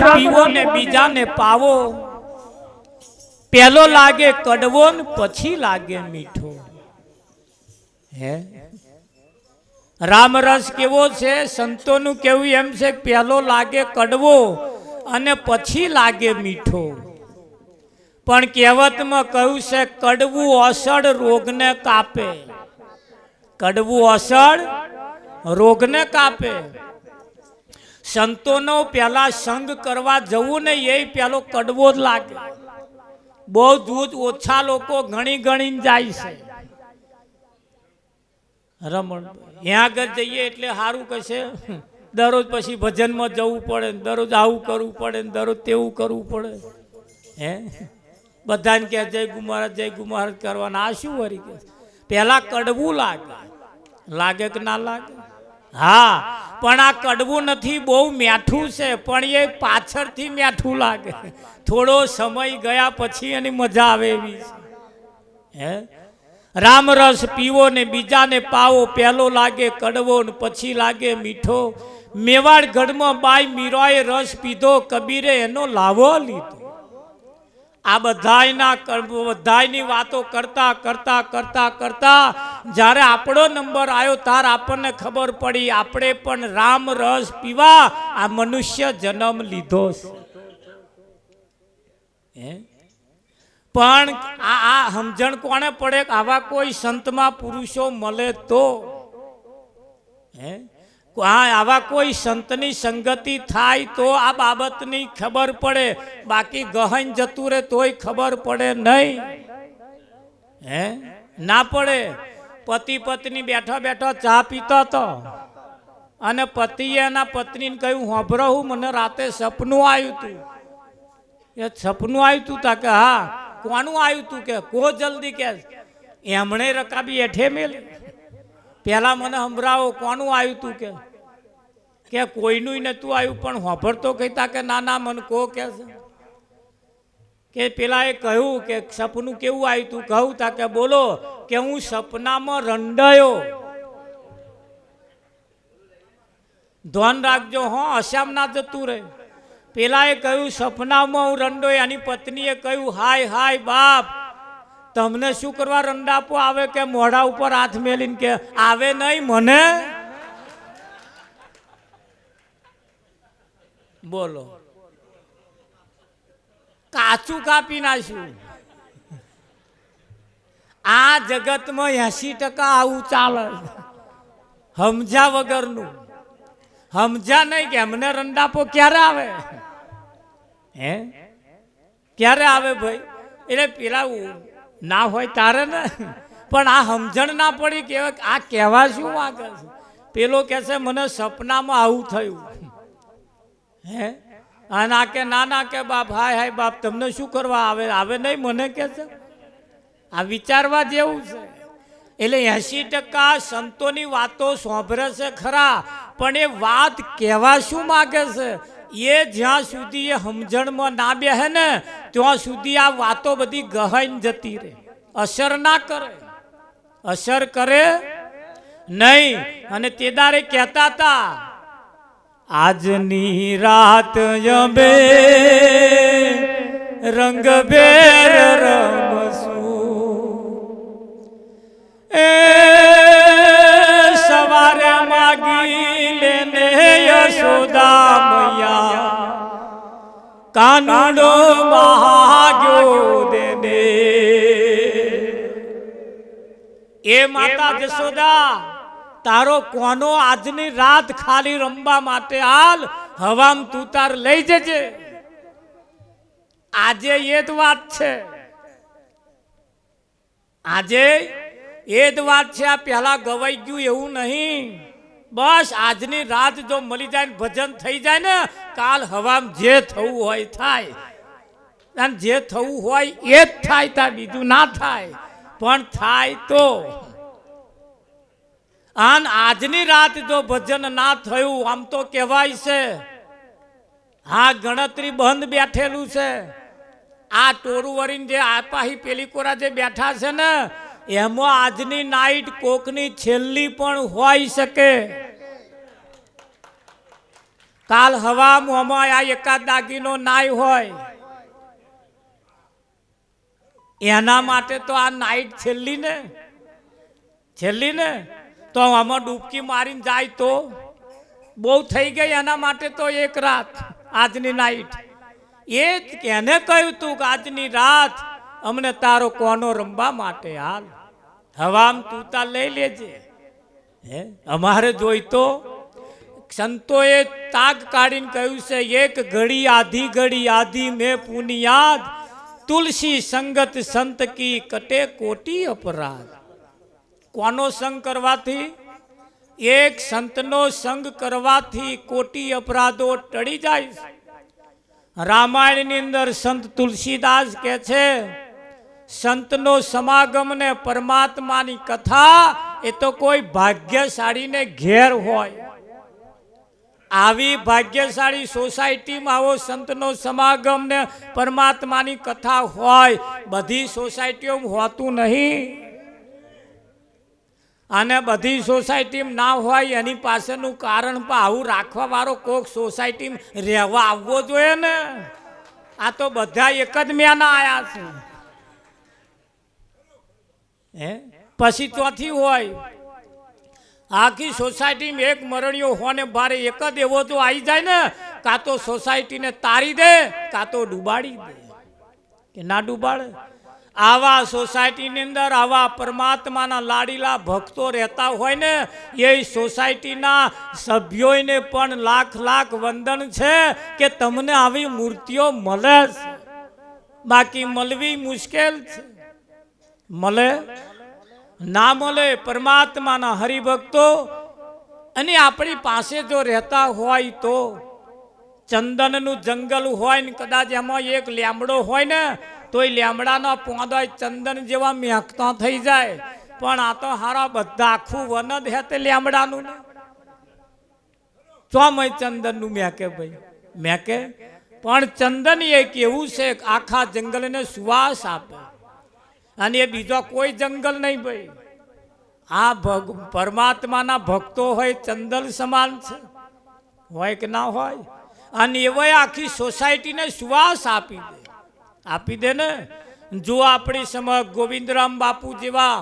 રસ પીવો ને બીજાને પાવો, પેલો લાગે કડવો ને પછી લાગે મીઠો. હે રામરસ કેવો છે? સંતોનું કેવું એમ છે, પેલો લાગે કડવો અને પછી લાગે મીઠો. પણ કહેવતમાં કહ્યું છે, કડવું અસડ રોગને કાપે. કડવું અસડ રોગને કાપે. સંતોનો પેલા સંગ કરવા જવું ને એ પેલો કડવો જ લાગે. બહુ દૂધ ઓછા લોકો ઘણી ગણીને જાય છે. રમણ ત્યાં આગળ જઈએ એટલે સારું કહેશે, દરરોજ પછી ભજનમાં જવું પડે, દરરોજ આવું કરવું પડે, દરરોજ તેવું કરવું પડે. હે બધાને કહે જય ગુમાર કરવાના. આ શું વરી કે પેલા કડવું લાગે. લાગે કે ના લાગે? હા, પણ આ કડવું નથી, બહુ મીઠું છે. પણ એ પાછળથી મીઠું લાગે. થોડો સમય ગયા પછી એની મજા આવે એવી છે. હે રામરસ પીવો ને બીજાને પાવો, પેલો લાગે કડવો ને પછી લાગે મીઠો. મેવાડ ગઢમાં બાઈ મીરાએ રસ પીધો, કબીરે એનો લાવો લીધો. આ બધાની વાતો કરતા કરતા કરતા કરતા જ્યારે આપણો નંબર આવ્યો તાર આપણને ખબર પડી આપણે પણ રામ રસ પીવા આ મનુષ્ય જન્મ લીધો છે. પણ આ સમજણ કોને પડે? આવા કોઈ સંતમાં પુરુષો મળે તો. હે આવા કોઈ સંતની સંગતિ થાય તો આ બાબતની ખબર પડે. બાકી ગહન જતું રહે તોય ખબર પડે નહીં. હે ના પડે. પતિ પત્ની બેઠા બેઠા ચા પીતા હતો અને પતિએ એના પત્નીને કહ્યું, હોભરો હું મને રાતે સપનું આવ્યું હતું. એ સપનું આવ્યું તું તા કે હા. કોનું આવ્યું તું કે કો જલ્દી કે એમણે રકાબી એઠે મેલે. પેલા મને સંભળાવો કોનું આવ્યું તું કે કોઈનું નતું આવ્યું. પણ હોભરતો કહેતા કે ના ના મને કો કે પેલા એ કહ્યું કે સપનું કેવું આવ્યું તું? કહું તા કે બોલો. કે હું સપનામાં રંડાયો. ધ્યાન રાખજો હો, અશામ ના જતું રહે. પેલા એ કહ્યું સપનામાં હું રંડોય. એની પત્નીએ કહ્યું, હાય હાય બાપ, તમને શું કરવા રંડાપો આવે? કે મોઢા ઉપર હાથ મેલીને કે આવે નહીં મને. બોલો, કાચું કાપી નાખ્યું. આ જગતમાં 80% આવું ચાલે. સમજા વગરનું. સમજા નહીં કે અમને રંડાપો ક્યારે આવે? હે ક્યારે આવે ભાઈ? એટલે પેલા ના હોય તારે ને. પણ આ સમજણ ના પડી કે આ કહેવા શું માંગે છે. પેલો કહે છે મને સપનામાં આવું થયું. હે અને આ કે ના કે બાપ, હાય હાય બાપ, તમને શું કરવા આવે? આવે નહીં મને કે છે. આ વિચારવા જેવું છે. એટલે 80% સંતોની વાતો સાંભળે છે ખરા, પણ એ વાત કહેવા શું માગે છે એ જ્યાં સુધી એ સમજણમાં ના બેહે ને ત્યાં સુધી આ વાતો બધી ગહાઈને જતી રહે. અસર ના કરે. અસર કરે નહીં. અને તે દારે કહેતા હતા, આજની રાત અમે રંગભેર રમશું, એ સવારે માગી લેને યશોદા મૈયા, કાનુડો માગ્યો દેને. એ માતા જશોદા, તારો કોનો આજની રાત ખાલી રમવા માટે હાલ, હવામ તું તાર લઈ જજે. આજે એ જ વાત છે. આજે એ જ વાત છે. આ પહેલા ગવાઈ ગયું એવું નહીં. બસ આજની રાત જો મળી જાય, ભજન થઈ જાય ને, કાલ હવામ જે થવું હોય થાય. અને જે થવું હોય એ જ થાય, તાર બીજું ના થાય. પણ થાય તો. અને આજની રાત જો ભજન ના થયું, આમ તો કહેવાય છે હા ગણતરી બંધ બેઠેલું છે. આ ટોરું વરીને જે આપાહી પેલી કોરા જે બેઠા છે ને, એમાં આજની નાઈટ કોકની છેલ્લી પણ હોઈ શકે. કાલ હવા મોમાં આ એકાદ દાગીનો નાય હોય એના માટે તો આ નાઈટ છેલ્લી ને તો આમાં ડૂબકી મારીને જાય તો બહુ થઈ ગઈ એના માટે તો એક રાત આજની નાઈટ એ એને કહ્યું તું કે આજની રાત અમને તારો કોનો રમવા માટે હાલ હવામ તું તા લઈ લેજે હે અમારે જોઈ તો સંતોએ તાગ કાઢીને કહ્યું છે એક ઘડી આધી મેં પુનિયાદ તુલસી સંગત સંત કી કટે કોટી અપરાધ કોનો સંગ કરવાથી એક સંતનો સંગ કરવાથી કોટી અપરાધો ટળી જાય રામાયણની અંદર સંત તુલસીદાસ કહે છે સંતનો સમાગમ ને પરમાત્માની કથા એ તો કોઈ ભાગ્યશાળીને ઘેર હોય આવી ભાગ્યશાળી સોસાયટીમાં આવો સંતનો સમાગમ ને પરમાત્માની કથા હોય બધી સોસાયટીઓમાં હોતું નહીં અને બધી સોસાયટીમાં ના હોય એની પાછળનું કારણ પણ આવું રાખવા વાળો કોક સોસાયટીમાં રહેવા આવવો જોઈએ ને આ તો બધા એક જ મેના આયા છે હે પછી ચોથી હોય આખી સોસાયટીમાં એક મરણીયો હોને બારે એક જ એવો તો આવી જાય ને કાં તો સોસાયટીને તારી દે કાં તો ડૂબાડી દે કે ના ડૂબાડે આવા સોસાયટીની અંદર આવા પરમાત્માના લાડીલા ભક્તો રહેતા હોય ને એ સોસાયટીના સભ્યોને પણ લાખ લાખ વંદન છે કે તમને આવી મૂર્તિઓ મળે છે બાકી મળવી મુશ્કેલ છે મળે ના મળે પરમાત્માના હરિભક્તો અને આપણી પાસે જો રહેતા હોય તો ચંદનનું જંગલ હોય ને કદાચ એમાં એક લેમડો હોય ને તો એ લેમડાનો પોંદો ચંદન જેવા મેકતા થઈ જાય પણ આ તો હારા બધા આખું વન જ હે તે લેમડાનું ને ચોમય ચંદનનું મેકે ભાઈ મેકે પણ ચંદન એક એવું છે આખા જંગલને સુવાસ આપે અને એ બીજો કોઈ જંગલ નહીં ભાઈ આ પરમાત્માના ભક્તો હોય ચંદન સમાન છે હોય કે ના હોય અને એવા આખી સોસાયટીને સુવાસ આપી દે ને જો આપણી સમક્ષ ગોવિંદરામ બાપુ જેવા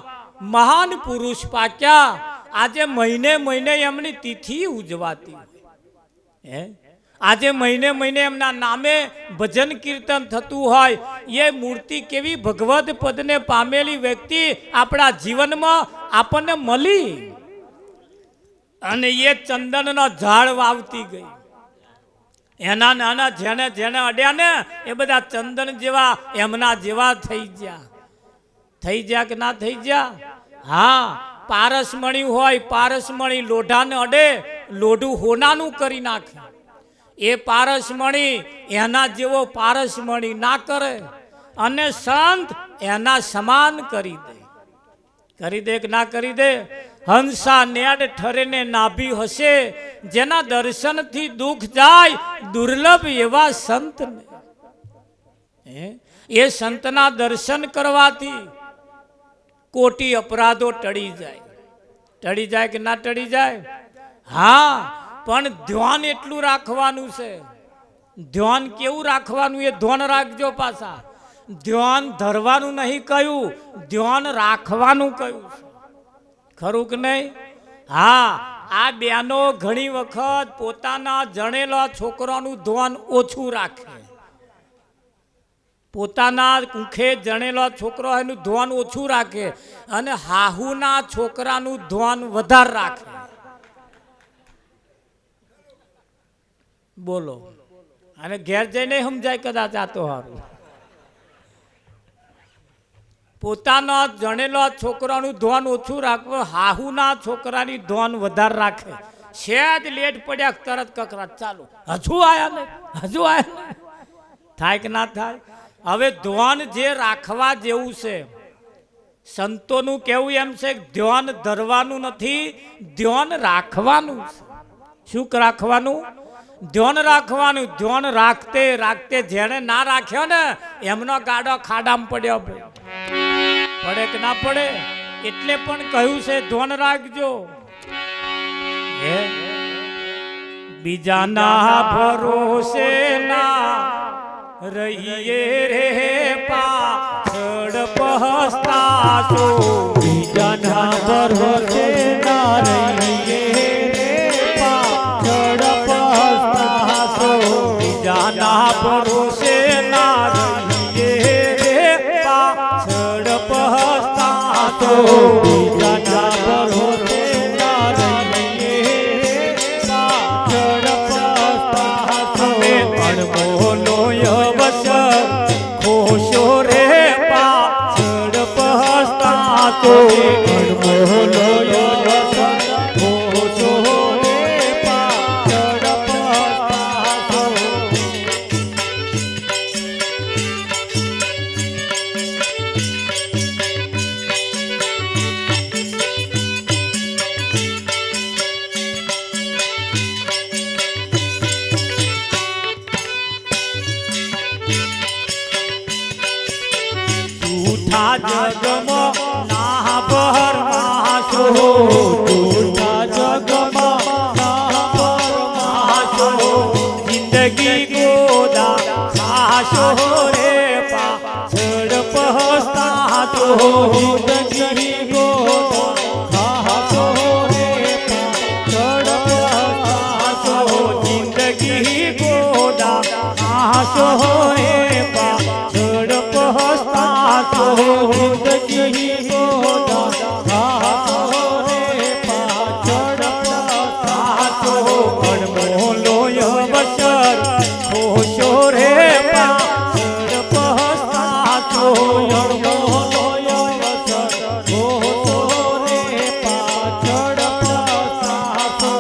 મહાન પુરુષ પાક્યા આજે મહિને એમની તિથિ ઉજવાતી હે આજે મહિને એમના નામે ભજન કીર્તન થતું હોય એ મૂર્તિ કેવી ભગવદ પદને પામેલી વ્યક્તિ આપણા જીવનમાં આપણને મળી અને એ ચંદનનો ઝાડ વાવતી ગઈ એના નાના જેને અડ્યા ને એ બધા ચંદન જેવા એમના જેવા થઈ ગયા કે ના થઈ ગયા હા પારસમણી હોય પારસમણી લોઢાને અડે લોઢું હોનાનું કરી નાખે એ પારસમણી એના જેવો પારસમણી ના કરે અને સંત એના સમાન કરી દે કે ના કરી દે હંસા નેડ ઠરે ને નાભી હશે જેના દર્શનથી દુઃખ જાય દુર્લભ એવા સંત એ સંતના દર્શન કરવાથી કોટી અપરાધો ટળી જાય કે ના ટળી જાય હા પણ ધ્યાન એટલું રાખવાનું છે ધ્યાન કેવું રાખવાનું એ ધ્યાન રાખજો પાછા ધ્યાન ધરવાનું નહીં કહ્યું ધ્યાન રાખવાનું કહ્યું ખરું કે નહીં હા આ બેનો ઘણી વખત પોતાના જણેલા છોકરાનું ધ્યાન ઓછું રાખે પોતાના કુખે જણેલો છોકરો એનું ધ્યાન ઓછું રાખે અને હાહુના છોકરાનું ધ્યાન વધારે રાખે બોલો અને ઘેર જઈને સમજાય કદાચ આ તો હારું પોતાના જણેલો છોકરાનું ધ્યાન ઓછું રાખવું હાહુના છોકરાની ધ્યાન વધારે રાખે સેજ લેટ પડ્યા તરત કકરાટ ચાલુ હજુ આયા થાય કે ના થાય હવે ધ્યાન જે રાખવા જેવું છે સંતોનું કેવું એમ છે ધ્યાન ધરવાનું નથી ધ્યાન રાખવાનું શું રાખવાનું ધ્યાન રાખવાનું ધ્યાન રાખતે જેને ના રાખ્યો ને એમનો ગાડો ખાડામાં પડ્યો પડે કે ના પડે એટલે પણ કહ્યું છે ધ્યાન રાખજો બીજાના ભરોસે ના રહીએ રે પાછળ પહસતાશો બીજાના ભરોસે ના રહીએ રે પાછળ પસ્તાશો બીજાના ભરોસે ના રહીએ રે પાછળ પહસતાશો બીજાના ભરોસે ના રહીએ પાછળ પસ્તાશો અણમોલો અવસર ખોશો રે પાછળ પહસતાશો અણમોલો અવસર ખોશો રે પાછળ પસ્તાશો જૂઠા જગમાં ના ભરમાશો જૂઠા જગમાં ના માશો જિંદગી ગોદા ખાશો રે પાછળ પહસતાશો જિંદગી ગોદા ખાશો રે પાછળ પસ્તાશો જિંદગી ગોદા ખાશો રે પાછળ પહસતાશો જિંદગી ગોદા ખાશો રે પાછળ પસ્તાશો અણમોલો અવસર ખોશો રે પાછળ પહસતાશો અણમોલો અવસર ખોશો રે પાછળ પસ્તાશો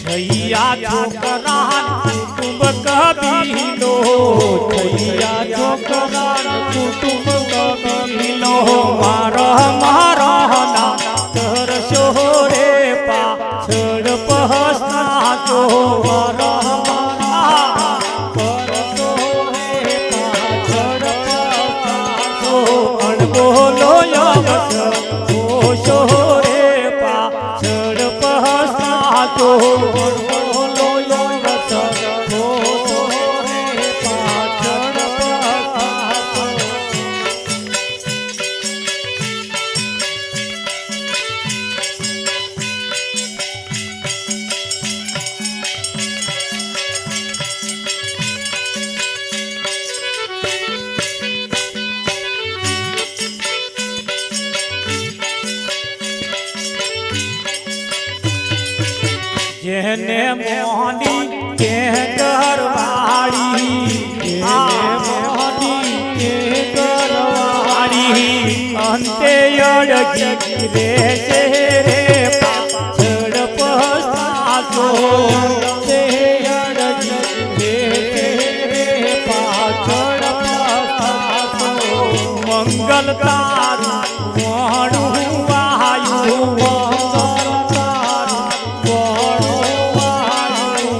છૈયા છોકરા કુટુંબ કબીલો છૈયા છોકરાન કુટુંબ કબીલો મારા ના કરશો રે પાછળ પહસતાશો પરસો રે પાછળ પસ્તાશો અણબોલો અવસર ખોશો રે પાછળ પહસતાશો અણમોલો અવસર ખોશો રે પાછળ પસ્તાશો જેને મોહની કે ઘરવાળી મોહની કે વાળી અંતે અડગી રહેશે રે પાછળ પહસતાશો તે અડગી રે પાછળ પસ્તાશો મંગલ તારું વણું વાયું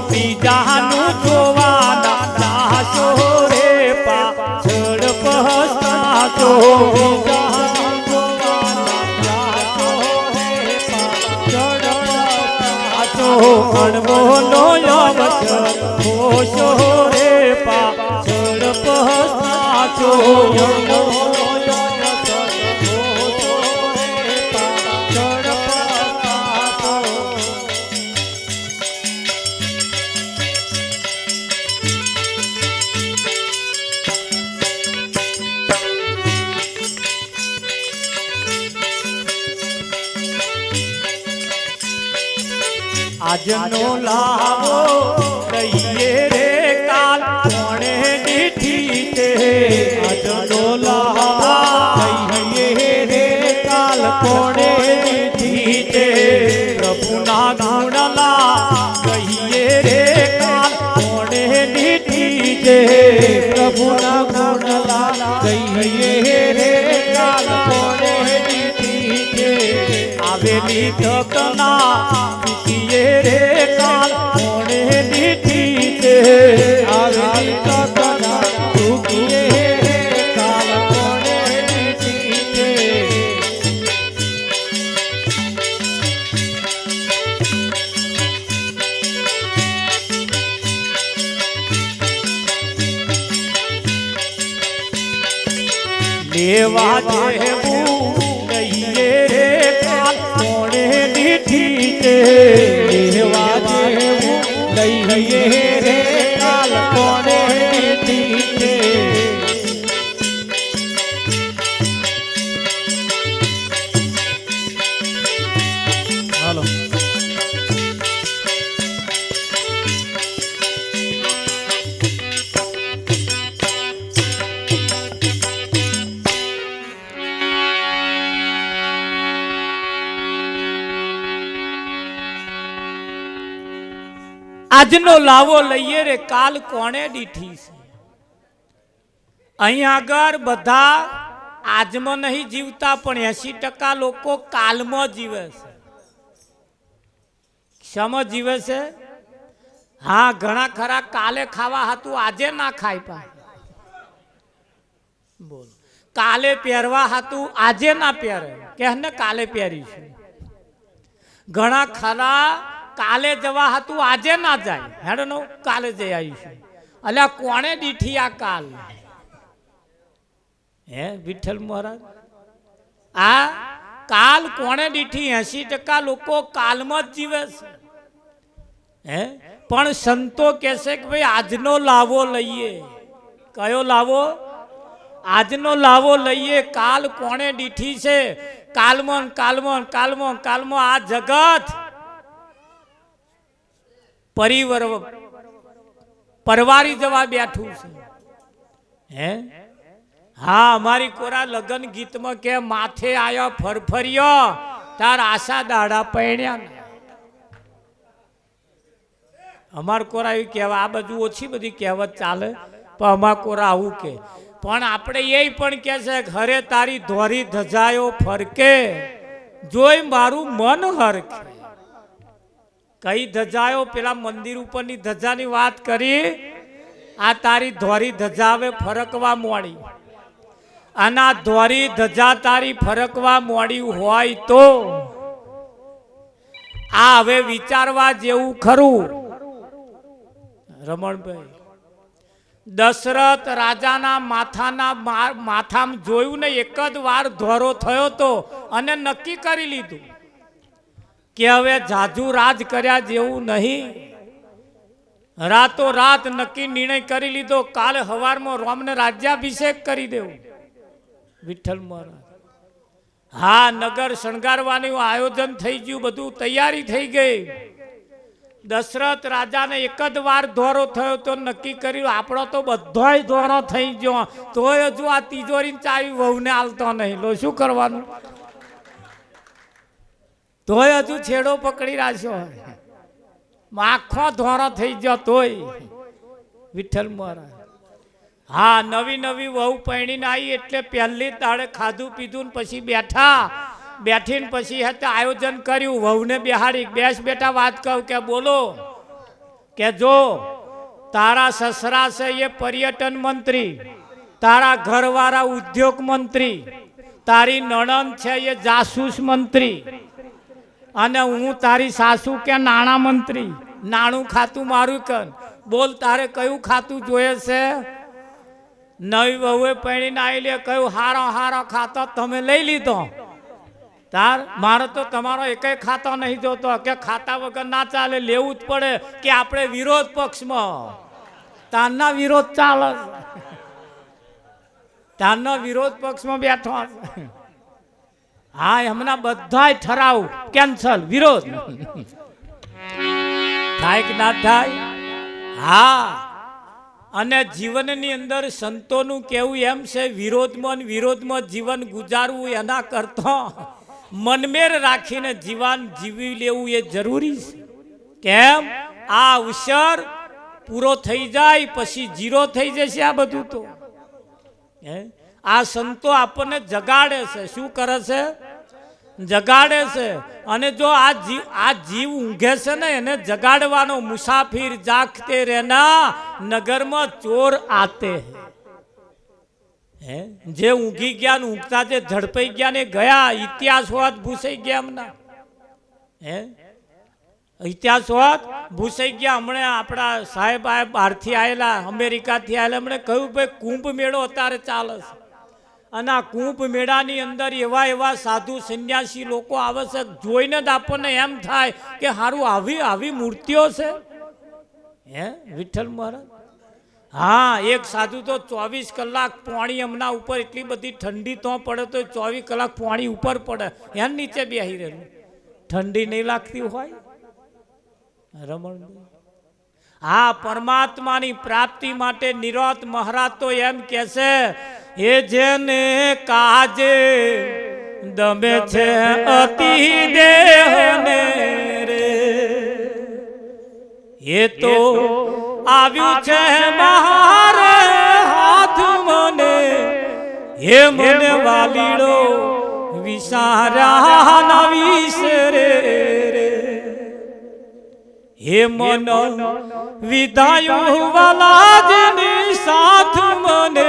બીજાનું જોવાના દાશો રે પાછળ પહસતાશો અણમોલો અવસર ખોશો રે પાછળ પહસતાશો આજનો લાવો લઈએ રે કાલ કોણે દીઠી છે આજનો લાવો લઈએ રે કાલ કોણે દીઠી છે પ્રભુના ગુણલા કહીએ રે કાલ કોણે દીઠી છે પ્રભુના ગુણલા કહીએ રે કાલ કોણે દીઠી છે આવેલી તકના એવા જેવું લઈએ રે કાલ કોણે દીઠી છે એવા જેવું લઈએ રે કાલ કોણે દીધી છે હાલો આજનો લાવો લઈએ રે કાલ કોણે દીઠી છે અહીં આગળ બધા આજમાં નહીં જીવતા પણ 80% લોકો કાલમાં જીવે છે શામાં જીવે છે હા ઘણા ખરા કાલે ખાવા હતું આજે ના ખાઈ પાય બોલ કાલે પહેરવા હતું આજે ના પહેરે કે ને કાલે પહેરીશું ઘણા ખરા કાલે જવા હતું આજે ના જાય હેડો નો કાલે જઈ આવીશું અલ્યા કોણે દીઠી આ કાલ હે વિઠ્ઠલ મહારાજ આ કાલ કોણે દીઠી 80% લોકો કાલમાં જ જીવે છે હે પણ સંતો કહેશે કે ભાઈ આજનો લાવો લઈએ કયો લાવો આજનો લાવો લઈએ કાલ કોણે દીઠી છે કાલમાં કાલમાં કાલમાં કાલમાં આ જગત પરવારી જવા બેઠું છે હે હા અમારી કોરા લગન ગીતમાં કે માથે આયો ફરફરિયો તાર આશા દાડા પૈણ્યા અમાર કોરા એવું કહેવા આ બધું ઓછી બધી કહેવત ચાલે પણ અમાર કોરા આવું કે પણ આપણે એ પણ કહે છે ઘરે તારી ધોરી ધજાયો ફરકે જોઈ મારું મન હરખે કઈ ધજાયો પેલા મંદિર ઉપરની ધજાની વાત કરી આ તારી ધોરી ધજા હવે ફરકવા મોડી અને આ ધોરી ધજા તારી ફરકવા મોડી હોય તો આ હવે વિચારવા જેવું ખરું રમણભાઈ દશરથ રાજાના માથામાં જોયું ને એક જ વાર ધોરો થયો તો અને નક્કી કરી લીધું કે હવે જાજુ રાજ કર્યા જેવું નહીં રાતો રાત નક્કી નિર્ણય કરી લીધો કાલે હવારમાં રોમને રાજ્યાભિષેક કરી દેવું વિઠ્ઠલ મહારાજ હા નગર શણગારવાનું આયોજન થઈ ગયું બધું તૈયારી થઈ ગઈ દશરથ રાજાને એક જ વાર ધોરો થયો તો નક્કી કર્યું આપણો તો બધોય ધોરો થઈ ગયો તોય હજુ આ તિજોરી ચાવી વહુને હાલતો નહીં લો શું કરવાનું તોય હજુ છેડો પકડી રાખ્યો આખો ધોરો થઈ ગયો તોય વિઠ્ઠલ મહારાજ હા નવી નવી વહુ પૈણીને આવી એટલે પહેલી દાડે ખાધું પીધું ને પછી બેઠીને પછી આયોજન કર્યું વહુને બેહાડી બેસ બેટા વાત કહું કે બોલો કે જો તારા સસરા છે એ પર્યટન મંત્રી તારા ઘરવાળા ઉદ્યોગ મંત્રી તારી નણંદ છે એ જાસૂસ મંત્રી અને હું તારી સાસુ કે નાણાં મંત્રી નાણું ખાતું મારું કર બોલ તારે કયું ખાતું જોઈએ છે નવી વહુએ પૈણીને આવી લે કયું હારો ખાતો તમે લઈ લીધો તાર મારે તો તમારો એકેય ખાતો નહીં જોતો કે ખાતા વગર ના ચાલે લેવું જ પડે કે આપણે વિરોધ પક્ષમાં તારના વિરોધ ચાલે તારના વિરોધ પક્ષમાં બેઠો હા હમણાં બધાય ઠરાવ કેન્સલ વિરોધ થાય કે ના થાય હા અને જીવનની અંદર સંતોનું કેવું એમ છે વિરોધમાં જીવન ગુજારવું એના કરતા મનમેર રાખીને જીવન જીવી લેવું એ જરૂરી છે કેમ આ અવસર પૂરો થઈ જાય પછી જીરો થઈ જશે આ બધું તો આ સંતો આપણને જગાડે છે શું કરે છે જગાડે છે અને જો આ જીવ ઊંઘે છે ને એને જગાડવાનો મુસાફિર જાગતે રહેના નગરમાં ચોર આતે હે જે ઊંઘી ગયા ઊંઘતા જે ઝડપાઈ ગયા ને ગયા ઇતિહાસ હોત ભૂસાઈ ગયા એમના હે ઇતિહાસ હોત ભૂસાઈ ગયા હમણાં આપણા સાહેબ બહારથી આવેલા અમેરિકાથી આવેલા હમણાં કહ્યું ભાઈ કુંભ મેળો અત્યારે ચાલે છે અને આ કુંભ મેળાની અંદર એવા એવા સાધુ સંન્યાસી લોકો આવે છે, જોઈને જ આપણને એમ થાય કે હારું આવી આવી મૂર્તિઓ છે હે વિઠ્ઠલ મહારાજ. હા, એક સાધુ તો 24 કલાક પાણી એમના ઉપર, એટલી બધી ઠંડી તો પડે તો 24 કલાક પાણી ઉપર પડે, એમ નીચે બેસી રહેલું, ઠંડી નહીં લાગતી હોય રમણ. હા, પરમાત્માની પ્રાપ્તિ માટે નિરત મહારાજ તો એમ કહે છે, એ જેને કાજે દમે છે અતિ દેહને રે, એ તો આવ્યું છે મારે હાથ મને, હે મને વાલીડો વિસાર્યા ના વિસરે રે, હે મન વિધાયું વાલા જેની સાથ મને,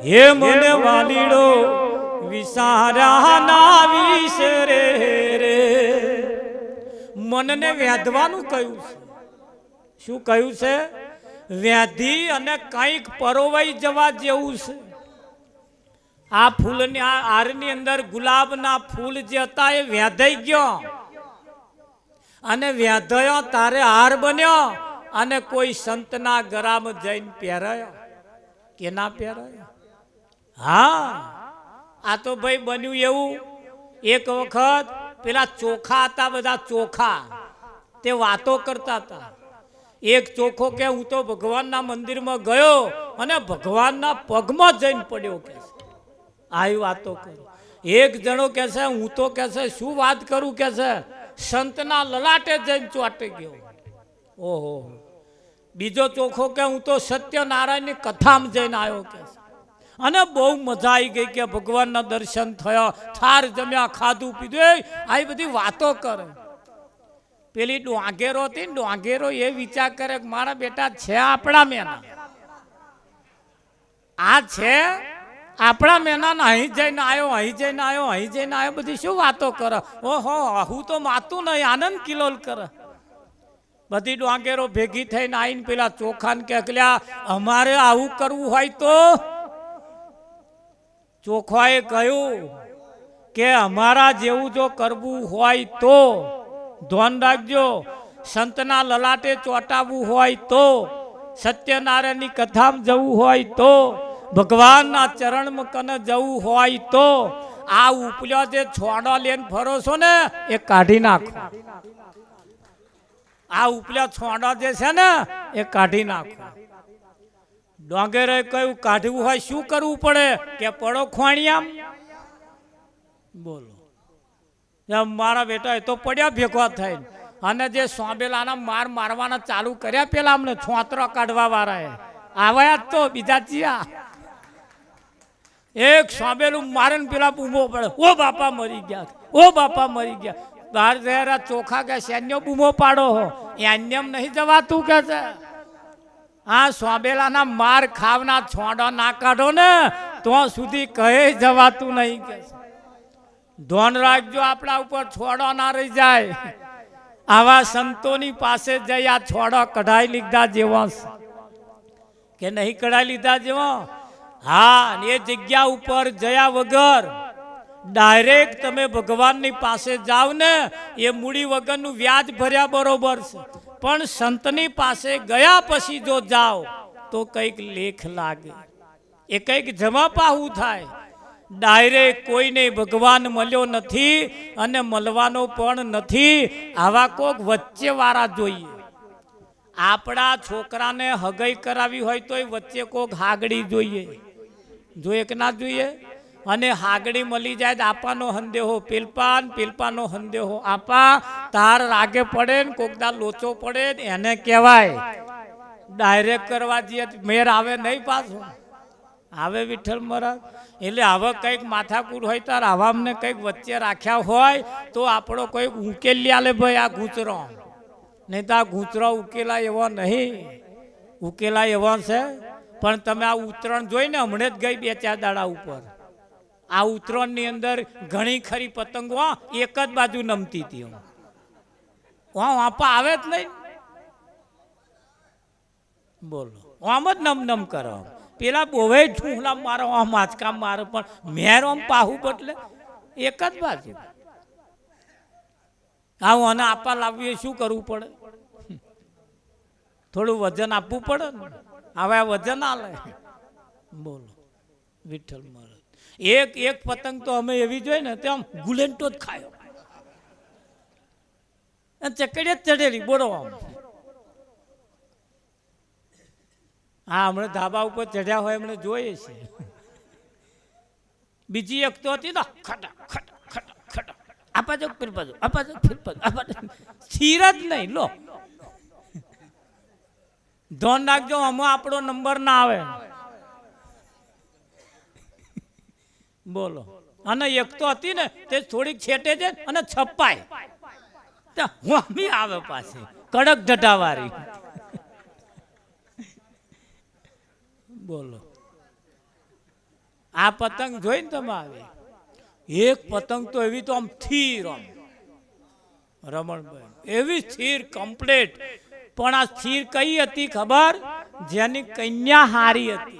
હે મને વાલીડો વિસાર્યા ના વિસરે રે. મનને વ્યાધવાનું કહ્યું છે. શું કહ્યું છે? વ્યાધિ અને કંઈક પરોવાઈ જવા જેવું છે. આ ફૂલની આ હારની અંદર ગુલાબના ફૂલ જે હતા એ વ્યાધાઈ ગયો, અને વ્યાધયો તારે હાર બન્યો, અને કોઈ સંતના ગરામ જઈને પહેરાયો કે ના પહેરાયો? હા, આ તો ભાઈ બન્યું એવું. એક વખત પેલા ચોખા હતા, બધા ચોખા, તે વાતો કરતા હતા. એક ચોખો કે હું તો ભગવાનના મંદિરમાં ગયો અને ભગવાનના પગમાં જઈને પડ્યો કે આવી વાતો કરું. એક જણો કે છે હું તો કે છે શું વાત કરું કે છે સંતના લલાટે જઈને ચોંટી ગયો. ઓહો. બીજો ચોખો કે હું તો સત્યનારાયણની કથામાં જઈને આવ્યો કે છે, અને બહુ મજા આવી ગઈ કે ભગવાનના દર્શન થયા, થાર જમ્યા, ખાધું પીધું, આવી બધી વાતો કરે. પેલી ડોંગેરો હતી ને, ડોંગેરો એ વિચાર કરે કે મારા બેટા છે આપણા મેના, આ છે આપણા મેના, અહીં જઈને આવ્યો, અહીં જઈને આવ્યો, અહીં જઈને આવ્યો, બધી શું વાતો કરે. ઓહો, હું તો માતું નહીં, આનંદ કિલોલ કરે. બધી ડોંગેરો ભેગી થઈને આવીને પેલા ચોખાને કે અમારે આવું કરવું હોય તો? ચોખાએ કહ્યું કે અમારા જેવું જો કરવું હોય તો ધ્યાન રાખજો, સંતના લલાટે ચોંટાવવું હોય તો, સત્યનારાયણની કથામાં જવું હોય તો, ભગવાનના ચરણમાં કને જવું હોય તો, આ ઉપલ્યો જે છોડો લઈને ફરો છો ને એ કાઢી નાખો. આ ઉપલ્યો છોડો જે છે ને એ કાઢી નાખો. ડોંગેરે કહ્યું કાઢવું હોય શું કરવું પડે કે પડો ખોણિયામ. બોલો, મારા બેટા એ તો પડ્યા ભેગા થઈને, અને જે સોંબેલાના મારવાના ચાલુ કર્યા પેલા અમને છોતરો કાઢવા વાળા આવ્યા જ તો બીજા ચિયા. એક સોંબેલું મારે ને પેલા બૂમો પડે, ઓ બાપા મરી ગયા, ઓ બાપા મરી ગયા. બહાર જરા ચોખા કે સૈન્ય બૂમો પાડો હો, એન્યમ નહીં જવાતું કે છે. આ સોંબેલાના માર ખાવના છોડો ના કાઢો ને તો સુધી કહે જવાતું નહીં કે. ધ્યાન રાખજો આપણા ઉપર છોડો ના રહી જાય. આવા સંતોની પાસે જઈ આ છોડો કઢાઈ લીધા જેવો કે નહીં કઢાઈ લીધા જેવો. હા, એ જગ્યા ઉપર જયા વગર ડાયરેક્ટ તમે ભગવાનની પાસે જાવ ને એ મૂડી વગરનું વ્યાજ ભર્યા બરોબર છે, પણ સંતની પાસે ગયા પછી જો જાઓ તો કંઈક લેખ લાગે, એ કંઈક જમા પાહું થાય. ડાયરેક્ટ કોઈને ભગવાન મળ્યો નથી અને મળવાનો પણ નથી, આવા કોક વચ્ચે વાળા જોઈએ. આપણા છોકરાને હગાઈ કરાવી હોય તો વચ્ચે કોક હાગડી જોઈએ, જોઈએ કે ના જોઈએ? અને હાગડી મળી જાય તો આપાનો હંદેહો પેલપાન, પેલપાનો હંદેહો આપા, તાર રાગે પડે ને કોકદા લોચો પડે એને કહેવાય. ડાયરેક્ટ કરવા જઈએ મેર આવે નહીં, પાછો આવે વિઠ્ઠલ મહારાજ. એટલે હવે કંઈક માથાકૂટ હોય તાર આવામને કંઈક વચ્ચે રાખ્યા હોય તો આપણો કંઈક ઉકેલી આલે ભાઈ આ ગૂંચરો, નહીં તો આ ગૂંચરો ઉકેલા એવો નહીં, ઉકેલા એવો છે. પણ તમે આ ઉતરણ જોઈને હમણાં જ ગઈ 2-4 દાડા ઉપર, આ ઉતરણની અંદર ઘણી ખરી પતંગો એક જ બાજુ નમતી હતી. વાપા આવે જ નહીં, બોલો આમ જ નમ નમ કરો. પેલા બોવે ઠૂંહલા મારો આમ આંચકા મારે પણ મેર આમ પાહુ બદલે એક જ બાજુ. આવું અને આપવા લાવીએ શું કરવું પડે? થોડું વજન આપવું પડે ને. હવે આ વજન આલે. બોલો વિઠ્ઠલ મહારાજ. એક પતંગ તો અમે એવી જોઈ ને તેમ ગુલેન્ટો જ ખાયો, ચકડીએ જ ચડેલી. બોલો આમ હા હમણાં ધાબા ઉપર ચડ્યા હોય એમણે જોઈએ છે. બીજી એક તો હતી ને ખટા ખટા ખટા ખટા આ બાજુ ફીર બાજુ આ બાજુ ફીર બાજુ આ બાજુ સ્થિર જ નહીં. લો ધોન રાખજો આમાં આપણો નંબર ના આવે. બોલો અને એક તો હતી ને તે થોડીક છેટે છે અને છપાય હું આવે પાછી કડક ઢટાવાળી. બોલો આ પતંગ જોઈને તમે આવે એક પતંગ તો એવી તો આમ સ્થિર આમ રમણભાઈ એવી સ્થિર કમ્પ્લીટ. પણ આ સ્થિર કઈ હતી ખબર? જેની કન્યા હારી હતી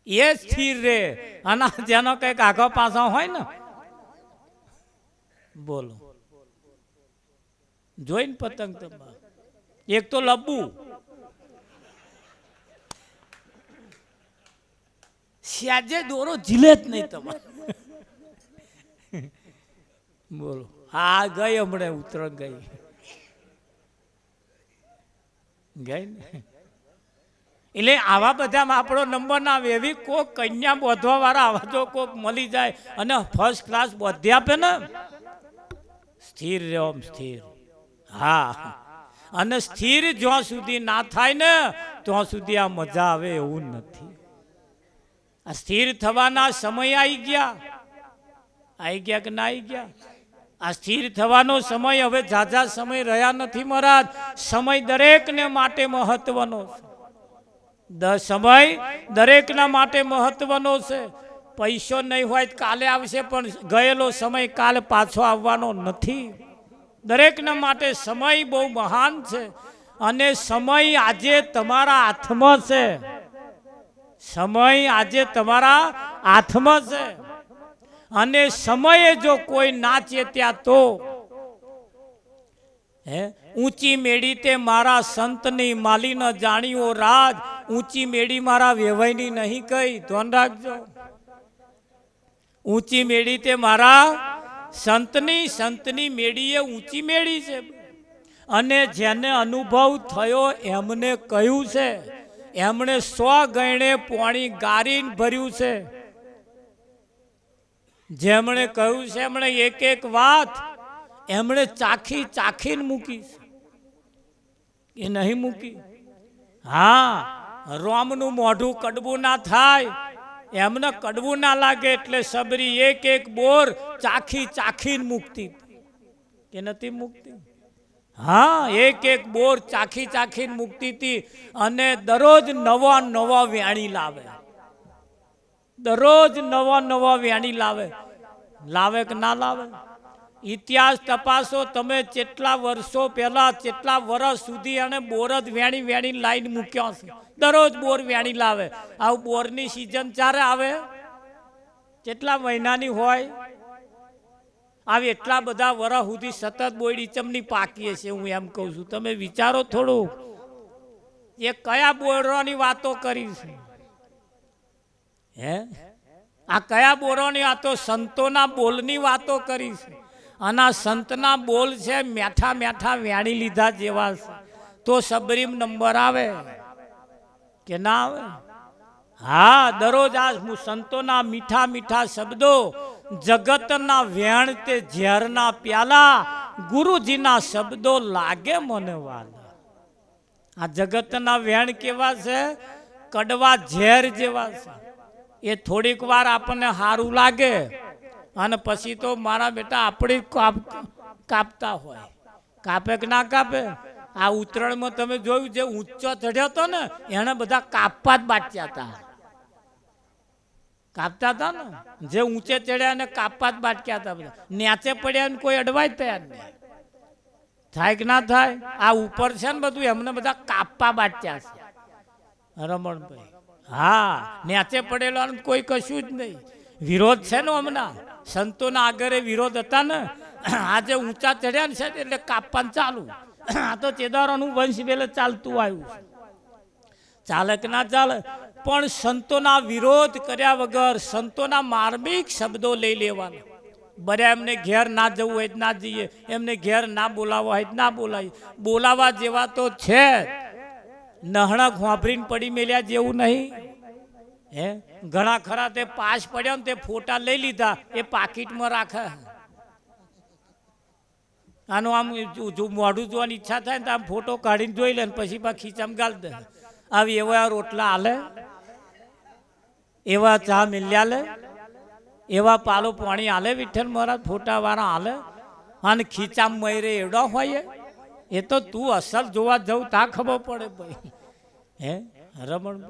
એ સ્થિર રે અને જેનો કઈક આગો પાછો હોય ને. બોલો જોઈને પતંગ તમારે એક તો લબુ સ્યાજે દોરો ઝીલે જ નહીં તમારે. બોલો હા ગઈ હમણાં ઉત્તરાયણ ગઈ ને એટલે આવા બધામાં આપણો નંબર ના આવે. એવી કોક કન્યા બોધવા વાળા આવા જો કોક મળી જાય અને ફર્સ્ટ ક્લાસ બોધી આપે ને સ્થિર રહો સ્થિર. હા અને સ્થિર જ્યાં સુધી ના થાય ને ત્યાં સુધી આ મજા આવે એવું નથી. આ સ્થિર થવાના સમય આવી ગયા કે ના આવી ગયા? આ સ્થિર થવાનો સમય હવે ઝાઝા સમય રહ્યા નથી મહારાજ. સમય દરેકને માટે મહત્વનો છે. સમય દરેકના માટે મહત્વનો છે. પૈસો નહીં હોય કાલે આવશે પણ ગયેલો સમય કાલે પાછો આવવાનો નથી. દરેકના માટે સમય બહુ મહાન છે અને સમય આજે તમારા હાથમાં છે. સમય આજે તમારા હાથમાં છે અને સમયે જો કોઈ ના ચેત્યા તો ઊંચી મેળી તે મારા સંતની માલી ન જાણ્યો રાજ. ઊંચી મેળી મારા વેવાઈની નહીં કઈ ધ્યાન રાખજો. ઊંચી મેળી તે મારા સંતની મેળી એ ઊંચી મેળી છે અને જેને અનુભવ થયો એમને કહ્યું છે. એમણે 100 ગણે પાણી ગારીને ભર્યું છે. જેમણે કહ્યું છે એમણે એક એક વાત એમણે ચાખીને મૂકી છે. એ નહીં મૂકી. હા રોમનું મોઢું કડવું ના થાય એમને કડવું ના લાગે એટલે સબરી એક એક બોર ચાખીને મૂકતી કે નથી મૂકતી? હા એક એક બોર ચાખીને મૂકતી હતી અને દરરોજ નવા વ્યાણી લાવે. દરરોજ નવા વ્યાણી લાવે કે ના લાવે? ઇતિહાસ તપાસો તમે. કેટલા વર્ષો પહેલા કેટલા વર્ષ સુધી અને બોર જ વેણી લાઈન મૂક્યા છે. દરરોજ બોર વેણી લાવે. આવું બોરની સિઝન ચારે આવે કેટલા મહિનાની હોય? આવી એટલા બધા વર્ષ સુધી સતત બોયડી ચમની પાકીએ છે. હું એમ કહું છું તમે વિચારો થોડું એ કયા બોરની વાતો કરી છે? હે આ કયા બોરોની આ તો સંતોના બોલની વાતો કરી છે. અને આ સંતના બોલ છે મેઠા વ્યાણી લીધા જેવા છે તો સબરીમ નંબર આવે કે ના આવે? હા દરરોજ આ સંતોના મીઠા શબ્દો જગતના વેણ તે ઝેરના પ્યાલા ગુરુજીના શબ્દો લાગે મને વાલા. આ જગતના વેણ કેવા છે? કડવા ઝેર જેવા છે. એ થોડીક વાર આપણને સારું લાગે અને પછી તો મારા બેટા આપણે કાપતા હોય. કાપે કે ના કાપે? આ ઉત્તરાયણમાં તમે જોયું જે ઊંચો ચડ્યો હતો ને એને બધા કાપવા જ બાટક્યા હતા ને. જે ઊંચે ચડ્યા એને કાપવા જ બાટક્યા હતા બધા. નેચે પડ્યા ને કોઈ અડવાય તૈયાર નહીં. થાય કે ના થાય? આ ઉપર છે ને બધું એમને બધા કાપવા બાટ્યા છે રમણભાઈ. હા, નેચે પડેલો કોઈ કશું જ નહીં. વિરોધ છે ને હમણાં સંતોના આગળ વિરોધ હતા ને, આજે ઊંચા ચડ્યા ને છે એટલે કાપવાનું ચાલુ. આ તો ચેદારોનું વંશ બેલે ચાલતું આવ્યું છે. ચાલે કે ના ચાલે? પણ સંતોના વિરોધ કર્યા વગર સંતોના માર્મિક શબ્દો લઈ લેવાના. બરે એમને ઘેર ના જવું હોય ના જઈએ, એમને ઘેર ના બોલાવવા હોય ના બોલાવીએ. બોલાવા જેવા તો છે, નહણા ઘોંભરીને પડી મેલ્યા જેવું નહીં. હે, ઘણા ખરા તે પાસ પડ્યા ને તે ફોટા લઈ લીધા, એ પાકીટમાં રાખે. આનું આમ જો મોઢું જોવાની ઈચ્છા થાય ને તો આમ ફોટો કાઢીને જોઈ લે ને પછી પા ખીચામાં ગાળ દે. આવી એવા રોટલા હાલે, એવા ચા મિલ્યા લે, એવા પાલો પાણી હાલે વિઠ્ઠલ મહારાજ ફોટા વાળા હાલે, અને ખીચામાં મયરે એડો હોય. એ તો તું અસલ જોવા જવું તા ખબર પડે ભાઈ. હે રમણ,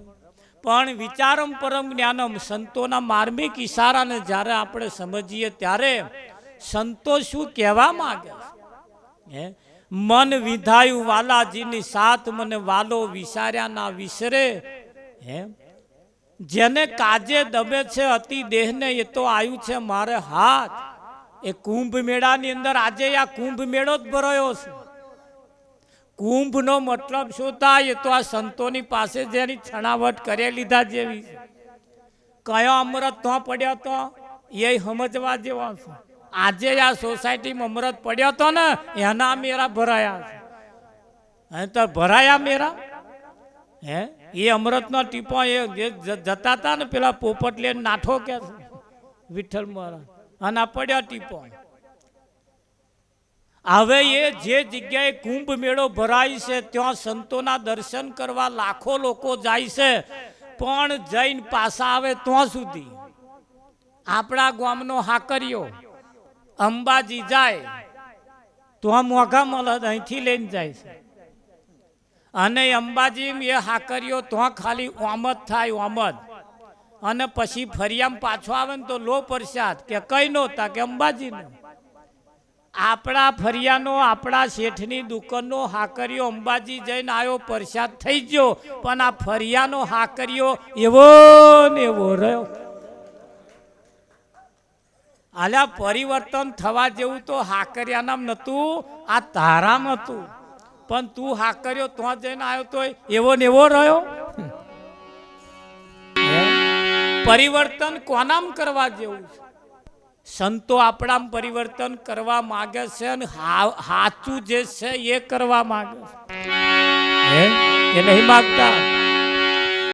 પણ વિચારમ પરમ જ્ઞાનમ, સંતોના માર્મિક ઈશારાને જ્યારે આપણે સમજીએ ત્યારે સંતો શું કહેવા માંગે છે? મન વિધાયું વાલાજીની સાથ, મને વાલો વિસાર્યા ના વિસરે. હે, જેને કાજે દબે છે અતિ દેહને, એ તો આવ્યું છે મારે હાથ. એ કુંભ મેળાની અંદર આજે આ કુંભ મેળો જ ભરાયો છે. કુંભનો મતલબ શું થાય? એ તો આ સંતોની પાસે જેની છણાવટ કરી લીધા જેવી. કયો અમૃત તો પડ્યો તો એ સમજવા જેવા છે. આજે આ સોસાયટીમાં અમૃત પડ્યો તો ને એના મેરા ભરાયા છે. તો ભરાયા મેરા. હે, એ અમૃતનો ટીપો એ જતા હતા ને પેલા પોપટ લઈને નાઠો કે વિઠ્ઠલ મહારાજ, અને આ પડ્યા ટીપો. હવે એ જે જગ્યાએ કુંભ મેળો ભરાય છે ત્યાં સંતોના દર્શન કરવા લાખો લોકો જાય છે, પણ જઈને પાછા આવે ત્યાં સુધી. આપણા ગામનો હાકરિયો અંબાજી જાય તો મોઘા મળે, અહીંથી લઈને જાય છે. અને અંબાજી એ હાકરિયો તો ખાલી ઓમદ થાય, ઓમદ. અને પછી ફરિયામાં પાછો આવે ને તો લો પ્રસાદ કે કઈ નહોતા કે અંબાજીનો. આપણા ફરિયાનો, આપણા શેઠની દુકાનનો હાકરિયો અંબાજી જઈને આવ્યો, પ્રસાદ થઈ ગયો, પણ આ ફરિયાનો હાકરિયો એવો ને એવો રહ્યો. આલ્યા પરિવર્તન થવા જેવું તો હાકરિયાનામ નતું, આ તારામ હતું. પણ તું હાકરિયો તો જઈને આવ્યો તો એવો ને એવો રહ્યો. પરિવર્તન કોનામ કરવા જેવું છે? સંતો આપણા પરિવર્તન કરવા માંગે છે, અને સાચું જે છે એ કરવા માંગે છે. એ નહીં માગતા.